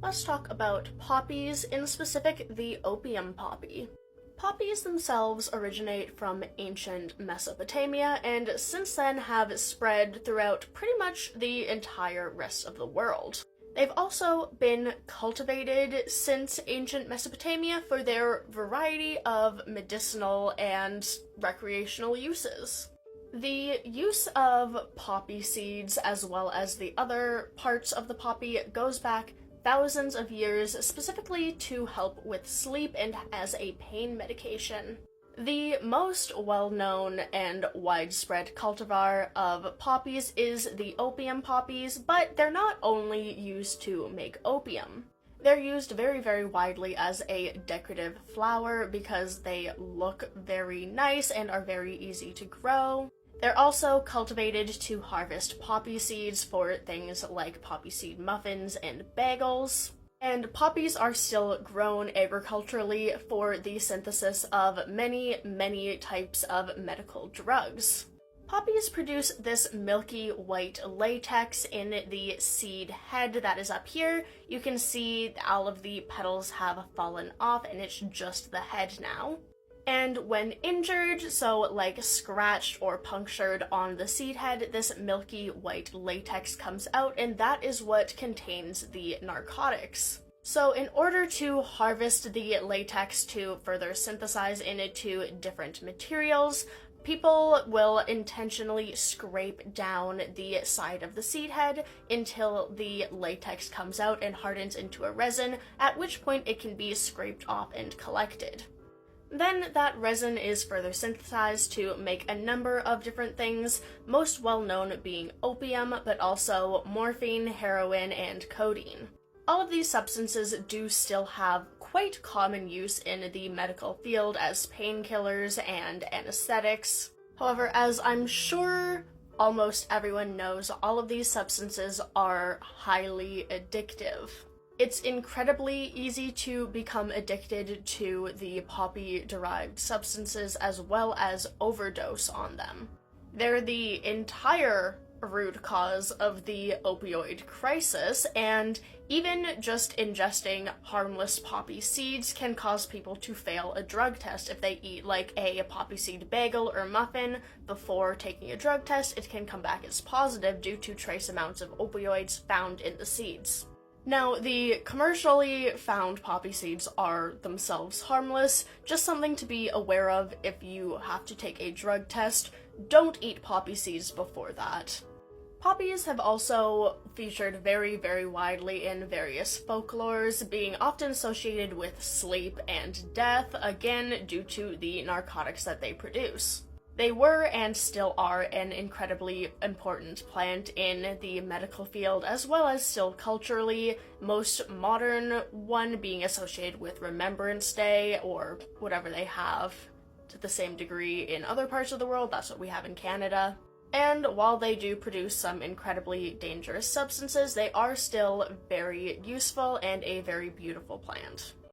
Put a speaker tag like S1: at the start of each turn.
S1: Let's talk about poppies, in specific the opium poppy. Poppies themselves originate from ancient Mesopotamia and since then have spread throughout pretty much the entire rest of the world. They've also been cultivated since ancient Mesopotamia for their variety of medicinal and recreational uses. The use of poppy seeds, as well as the other parts of the poppy, goes back thousands of years, specifically to help with sleep and as a pain medication. The most well-known and widespread cultivar of poppies is the opium poppies, but they're not only used to make opium. They're used very widely as a decorative flower because they look very nice and are very easy to grow. They're also cultivated to harvest poppy seeds for things like poppy seed muffins and bagels. And poppies are still grown agriculturally for the synthesis of many types of medical drugs. Poppies produce this milky white latex in the seed head that is up here. You can see all of the petals have fallen off and it's just the head now. And when injured, so like scratched or punctured on the seed head, this milky white latex comes out, and that is what contains the narcotics. So in order to harvest the latex to further synthesize into different materials, people will intentionally scrape down the side of the seed head until the latex comes out and hardens into a resin, at which point it can be scraped off and collected. Then that resin is further synthesized to make a number of different things, most well known being opium, but also morphine, heroin, and codeine. All of these substances do still have quite common use in the medical field as painkillers and anesthetics. However, as I'm sure almost everyone knows, all of these substances are highly addictive. It's incredibly easy to become addicted to the poppy-derived substances as well as overdose on them. They're the entire root cause of the opioid crisis, and even just ingesting harmless poppy seeds can cause people to fail a drug test. If they eat like a poppy seed bagel or muffin before taking a drug test, it can come back as positive due to trace amounts of opioids found in the seeds. Now, the commercially found poppy seeds are themselves harmless, just something to be aware of if you have to take a drug test. Don't eat poppy seeds before that. Poppies have also featured very widely in various folklores, being often associated with sleep and death, again due to the narcotics that they produce. They were and still are an incredibly important plant in the medical field, as well as still culturally, most modern one being associated with Remembrance Day, or whatever they have to the same degree in other parts of the world. That's what we have in Canada. And while they do produce some incredibly dangerous substances, they are still very useful and a very beautiful plant.